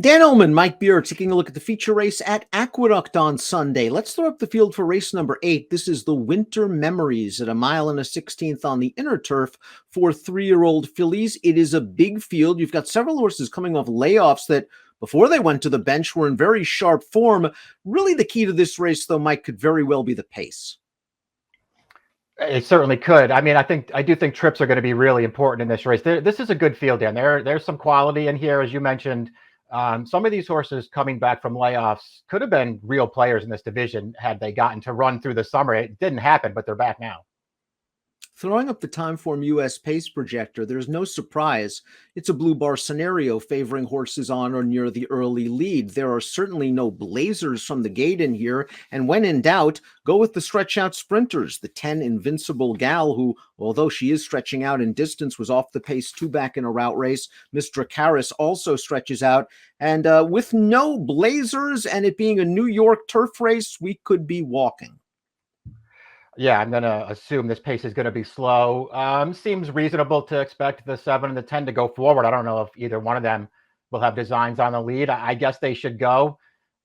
Dan Illman, Mike Beer, taking a look at the feature race at Aqueduct on Sunday. Let's throw up the field for race number 8. This is the Winter Memories at 1.1 miles on the inner turf for 3-year-old fillies. It is a big field. You've got several horses coming off layoffs that, before they went to the bench, were in very sharp form. Really, the key to this race, though, Mike, could very well be the pace. It certainly could. I mean, I do think trips are going to be really important in this race. This is a good field, Dan. There's some quality in here, as you mentioned. Some of these horses coming back from layoffs could have been real players in this division had they gotten to run through the summer. It didn't happen, but they're back now. Throwing up the Timeform US pace projector, there's no surprise. It's a blue bar scenario favoring horses on or near the early lead. There are certainly no blazers from the gate in here, and when in doubt, go with the stretch-out sprinters. The 10 Invincible Gal, who, although she is stretching out in distance, was off the pace 2 back in a route race. Miss Dracaris also stretches out, and with no blazers and it being a New York turf race, we could be walking. Yeah, I'm going to assume this pace is going to be slow. Seems reasonable to expect the 7 and the 10 to go forward. I don't know if either one of them will have designs on the lead. I guess they should go.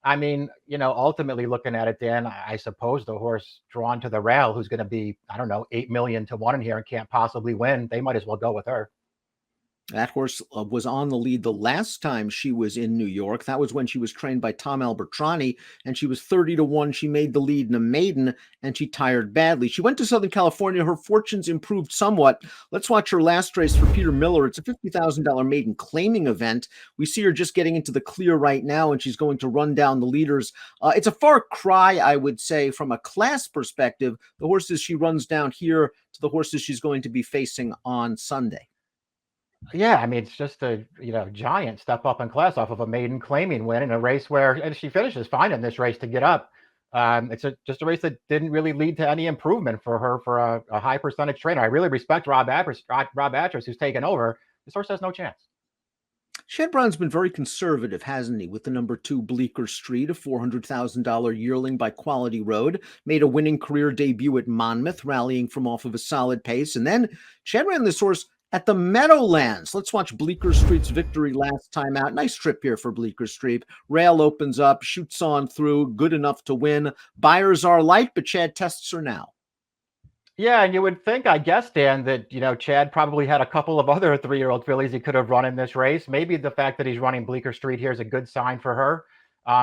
I mean, ultimately looking at it, Dan, I suppose the horse drawn to the rail, who's going to be, I don't know, 8 million to 1 in here and can't possibly win, they might as well go with her. That horse was on the lead the last time she was in New York. That was when she was trained by Tom Albertrani, and she was 30 to 1. She made the lead in a maiden, and she tired badly. She went to Southern California. Her fortunes improved somewhat. Let's watch her last race for Peter Miller. It's a $50,000 maiden claiming event. We see her just getting into the clear right now, and she's going to run down the leaders. It's a far cry, I would say, from a class perspective, the horses she runs down here to the horses she's going to be facing on Sunday. Yeah, I mean, it's just a giant step up in class off of a maiden claiming win in a race where, and she finishes fine in this race to get up. It's just a race that didn't really lead to any improvement for her for a high percentage trainer. I really respect Rob Atras, who's taken over. This horse has no chance. Shed Brown's been very conservative, hasn't he, with the number 2 Bleecker Street, a $400,000 yearling by Quality Road, made a winning career debut at Monmouth, rallying from off of a solid pace. And then Shed ran this horse at the Meadowlands. Let's watch Bleecker Street's victory last time out. Nice trip here for Bleecker Street. Rail opens up, shoots on through, good enough to win. Buyers are light, but Chad tests her now. Yeah, and you would think, I guess, Dan, that, Chad probably had a couple of other 3-year-old fillies he could have run in this race. Maybe the fact that he's running Bleecker Street here is a good sign for her.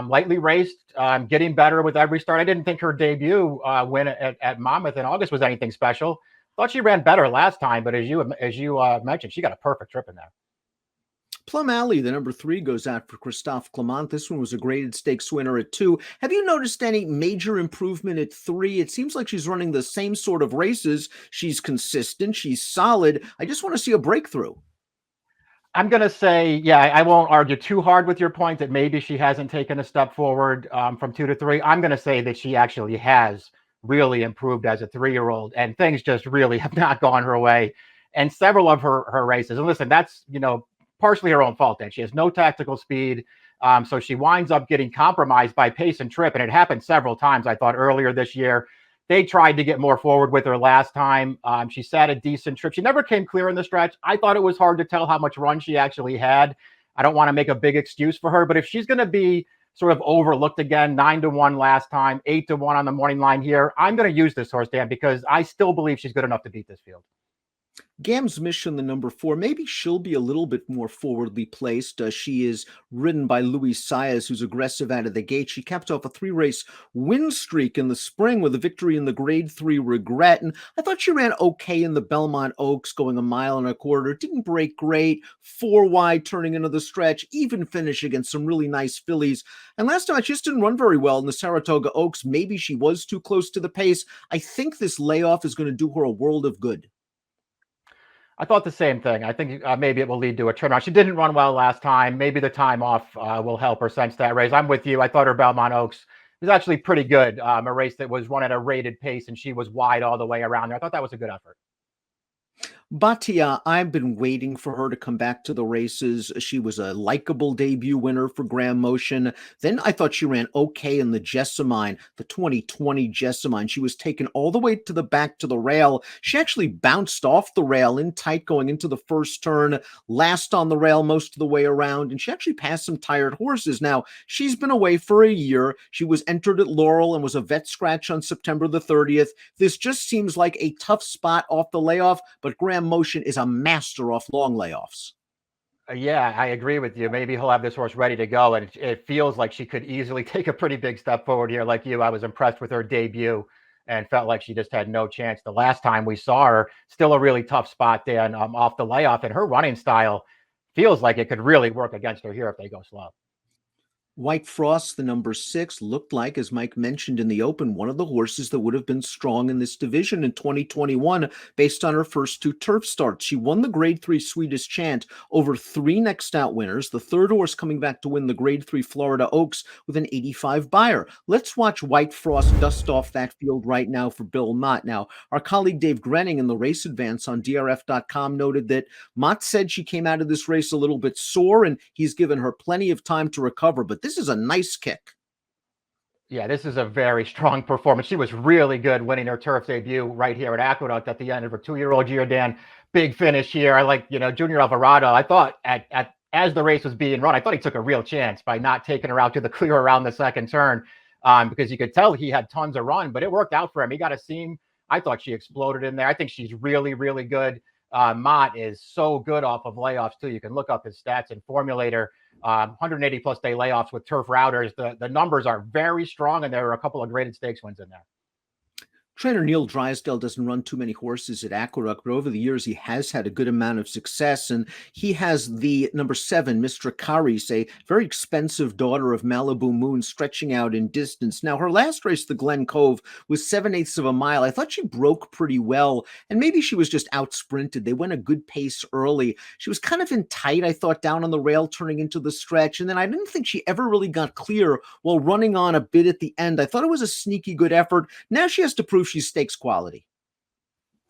Lightly raced, getting better with every start. I didn't think her debut win at Monmouth in August was anything special. Thought she ran better last time, but as you mentioned, she got a perfect trip in there. Plum Alley, the number 3, goes out for Christophe Clement. This one was a graded stakes winner at 2. Have you noticed any major improvement at 3? It seems like she's running the same sort of races. She's consistent. She's solid. I just want to see a breakthrough. I'm going to say, yeah, I won't argue too hard with your point that maybe she hasn't taken a step forward from 2 to 3. I'm going to say that she actually has really improved as a 3-year-old, and things just really have not gone her way. And several of her races, and listen, that's, partially her own fault. Then she has no tactical speed. So she winds up getting compromised by pace and trip. And it happened several times. I thought earlier this year, they tried to get more forward with her last time. She sat a decent trip. She never came clear in the stretch. I thought it was hard to tell how much run she actually had. I don't want to make a big excuse for her, but if she's going to be sort of overlooked again, 9 to 1 last time, 8 to 1 on the morning line here, I'm going to use this horse, Dan, because I still believe she's good enough to beat this field. Gam's Mission, the number 4, maybe she'll be a little bit more forwardly placed. She is ridden by Luis Saez, who's aggressive out of the gate. She capped off a 3-race win streak in the spring with a victory in the Grade 3 Regret. And I thought she ran okay in the Belmont Oaks, going 1.25 miles. Didn't break great. 4 wide turning into the stretch. Even finish against some really nice fillies. And last time, she just didn't run very well in the Saratoga Oaks. Maybe she was too close to the pace. I think this layoff is going to do her a world of good. I thought the same thing. I think maybe it will lead to a turnaround. She didn't run well last time. Maybe the time off will help her sense that race. I'm with you. I thought her Belmont Oaks was actually pretty good. A race that was run at a rated pace, and she was wide all the way around there. I thought that was a good effort. Batia, I've been waiting for her to come back to the races. She was a likable debut winner for Graham Motion. Then I thought she ran okay in the Jessamine, the 2020 Jessamine. She was taken all the way to the back to the rail. She actually bounced off the rail in tight going into the first turn, last on the rail most of the way around, and she actually passed some tired horses. Now, she's been away for a year. She was entered at Laurel and was a vet scratch on September the 30th. This just seems like a tough spot off the layoff, but Graham Motion is a master off long layoffs. Yeah, I agree with you. Maybe he'll have this horse ready to go, and it feels like she could easily take a pretty big step forward here. Like you, I was impressed with her debut and felt like she just had no chance the last time we saw her. Still a really tough spot then off the layoff, and her running style feels like it could really work against her here if they go slow. White Frost, the number 6, looked like, as Mike mentioned in the open, one of the horses that would have been strong in this division in 2021 based on her first 2 turf starts. She won the Grade 3 Swedish Chant over 3 next out winners, the third horse coming back to win the Grade 3 Florida Oaks with an 85 buyer. Let's watch White Frost dust off that field right now for Bill Mott. Now, our colleague Dave Grenning in the Race Advance on DRF.com noted that Mott said she came out of this race a little bit sore, and he's given her plenty of time to recover, but this is a nice kick. Yeah, this is a very strong performance. She was really good winning her turf debut right here at Aqueduct at the end of her 2-year-old year, Dan. Big finish here. I like, Junior Alvarado. I thought as the race was being run, I thought he took a real chance by not taking her out to the clear around the second turn because you could tell he had tons of run, but it worked out for him. He got a seam. I thought she exploded in there. I think she's really, really good. Mott is so good off of layoffs too. You can look up his stats and Formulator. 180 plus day layoffs with turf routers. The numbers are very strong, and there are a couple of graded stakes wins in there. Trainer Neil Drysdale doesn't run too many horses at Aqueduct, but over the years he has had a good amount of success, and he has the number 7, Mr. Caris, a very expensive daughter of Malibu Moon, stretching out in distance. Now, her last race, the Glen Cove, was 7/8 of a mile. I thought she broke pretty well, and maybe she was just out sprinted. They went a good pace early. She was kind of in tight, I thought, down on the rail turning into the stretch, and then I didn't think she ever really got clear while running on a bit at the end. I thought it was a sneaky good effort. Now she has to prove she's stakes quality.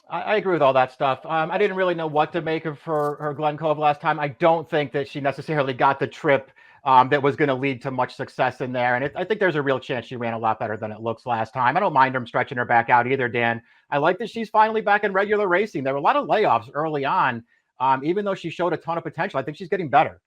I agree with all that stuff. I didn't really know what to make of her Glen Cove last time. I don't think that she necessarily got the trip that was going to lead to much success in there. And I think there's a real chance she ran a lot better than it looks last time. I don't mind her stretching her back out either, Dan. I like that she's finally back in regular racing. There were a lot of layoffs early on. Even though she showed a ton of potential, I think she's getting better.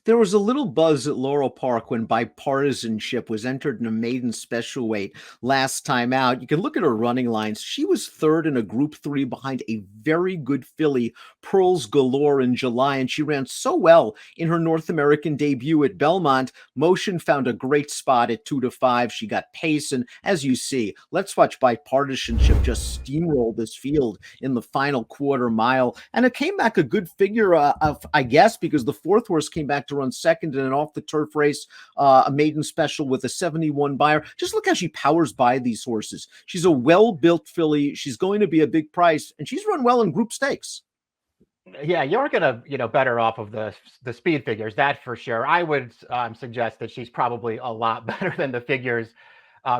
There was a little buzz at Laurel Park when Bipartisanship was entered in a maiden special weight last time out. You can look at her running lines. She was third in a Group 3 behind a very good filly, Pearls Galore, in July, and she ran so well in her North American debut at Belmont. Motion found a great spot at 2-5. She got pace, and as you see, let's watch Bipartisanship just steamroll this field in the final quarter mile, and it came back a good figure, I guess, because the fourth horse came back to run second in an off the turf race, a maiden special with a 71 buyer. Just look how she powers by these horses. She's a well-built filly. She's going to be a big price, and she's run well in group stakes. Yeah, you're gonna better off of the speed figures, that for sure. I would suggest that she's probably a lot better than the figures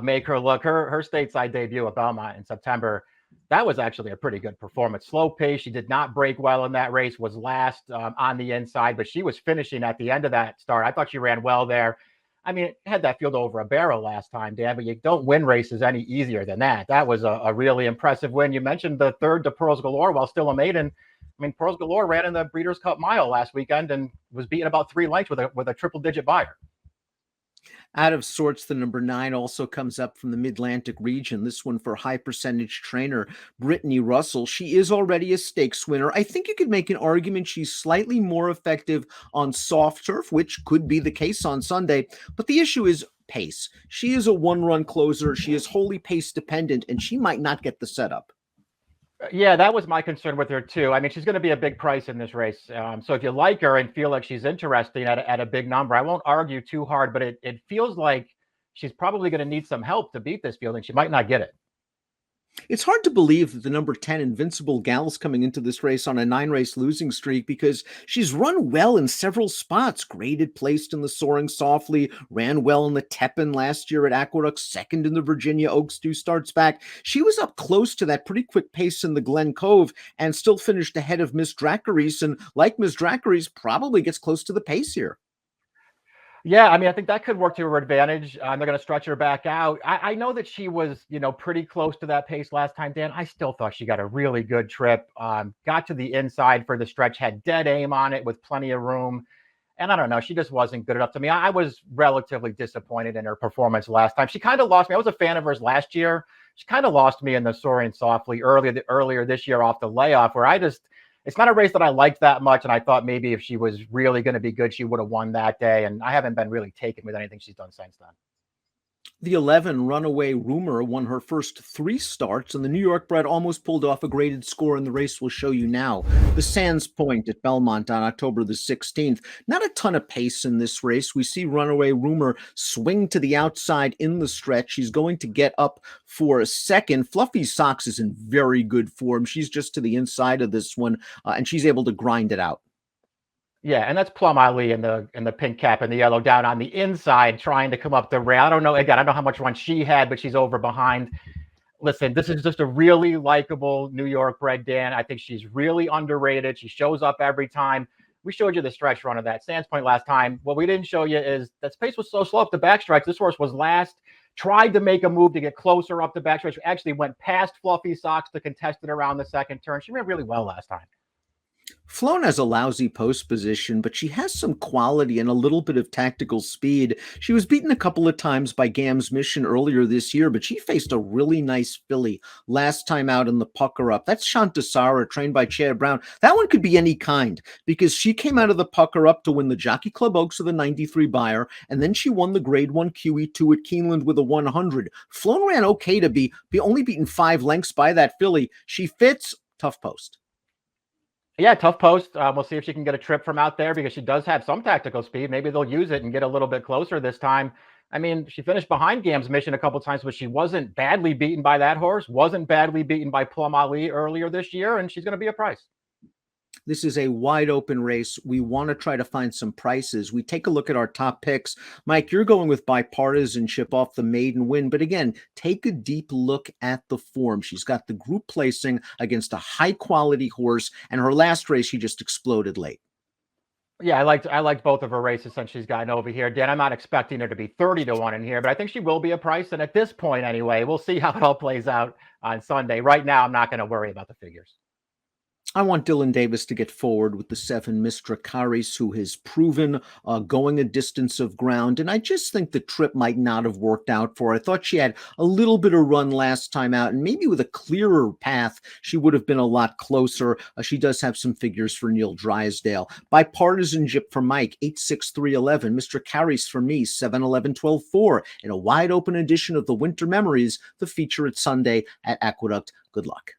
make her look. Her stateside debut at Belmont in September, that was actually a pretty good performance. Slow pace. She did not break well in that race, was last on the inside, but she was finishing at the end of that start. I thought she ran well there. I mean, had that field over a barrel last time, Dan, but you don't win races any easier than that. That was a really impressive win. You mentioned the third to Pearls Galore while still a maiden. I mean, Pearls Galore ran in the Breeders' Cup Mile last weekend and was beaten about 3 lengths with a triple-digit buyer. Out of sorts, the number 9 also comes up from the Mid-Atlantic region. This one for high percentage trainer Brittany Russell. She is already a stakes winner. I think you could make an argument she's slightly more effective on soft turf, which could be the case on Sunday. But the issue is pace. She is a one-run closer. She is wholly pace dependent, and she might not get the setup. Yeah, that was my concern with her too. I mean, she's going to be a big price in this race. So if you like her and feel like she's interesting at a big number, I won't argue too hard, but it feels like she's probably going to need some help to beat this field, and she might not get it. It's hard to believe that the number 10 Invincible Gal's coming into this race on a 9-race losing streak because she's run well in several spots. Graded, placed in the Soaring Softly, ran well in the Teppan last year at Aqueduct, second in the Virginia Oaks 2 starts back. She was up close to that pretty quick pace in the Glen Cove and still finished ahead of Miss Dracaris. And like Miss Dracaris, probably gets close to the pace here. Yeah, I mean, I think that could work to her advantage. They're going to stretch her back out. I know that she was, pretty close to that pace last time, Dan. I still thought she got a really good trip. Got to the inside for the stretch, had dead aim on it with plenty of room. And I don't know, she just wasn't good enough to me. I was relatively disappointed in her performance last time. She kind of lost me. I was a fan of hers last year. She kind of lost me in the Soaring Softly earlier this year off the layoff, where it's not a race that I liked that much. And I thought maybe if she was really going to be good, she would have won that day. And I haven't been really taken with anything she's done since then. The 11 Runaway Rumor won her first 3 starts, and the New York bred almost pulled off a graded score in the race we'll show you now. The Sands Point at Belmont on October the 16th. Not a ton of pace in this race. We see Runaway Rumor swing to the outside in the stretch. She's going to get up for a second. Fluffy Socks is in very good form. She's just to the inside of this one, and she's able to grind it out. Yeah, and that's Plum Ali in the pink cap and the yellow down on the inside, trying to come up the rail. I don't know. Again, I don't know how much run she had, but she's over behind. Listen, this is just a really likable New York bred, Dan. I think she's really underrated. She shows up every time. We showed you the stretch run of that Sands Point last time. What we didn't show you is that pace was so slow up the backstretch. This horse was last, tried to make a move to get closer up the backstretch. Actually went past Fluffy Socks to contest it around the second turn. She ran really well last time. Flown has a lousy post position, but she has some quality and a little bit of tactical speed. She was beaten a couple of times by Gam's Mission earlier this year, but she faced a really nice filly last time out in the Pucker Up. That's Shantasara, trained by Chad Brown. That one could be any kind because she came out of the Pucker Up to win the Jockey Club Oaks of the 93 Buyer, and then she won the Grade 1 QE2 at Keeneland with a 100. Flown ran okay to be only beaten 5 lengths by that filly. She fits, tough post. Yeah, tough post. We'll see if she can get a trip from out there because she does have some tactical speed. Maybe they'll use it and get a little bit closer this time. I mean, she finished behind Gam's Mission a couple times, but she wasn't badly beaten by that horse, wasn't badly beaten by Plum Ali earlier this year, and she's going to be a price. This is a wide open race. We want to try to find some prices. We take a look at our top picks. Mike, you're going with Bipartisanship off the maiden win. But again, take a deep look at the form. She's got the group placing against a high quality horse. And her last race, she just exploded late. Yeah, I liked both of her races since she's gotten over here. Dan, I'm not expecting her to be 30-1 in here, but I think she will be a price. And at this point, anyway, we'll see how it all plays out on Sunday. Right now, I'm not going to worry about the figures. I want Dylan Davis to get forward with the 7 Mr. Caris, who has proven going a distance of ground. And I just think the trip might not have worked out for her. I thought she had a little bit of run last time out, and maybe with a clearer path, she would have been a lot closer. She does have some figures for Neil Drysdale. Bipartisanship for Mike, 8-6-3-11. Mr. Caris for me, 7-11-12-4. In a wide open edition of the Winter Memories, the feature at Sunday at Aqueduct. Good luck.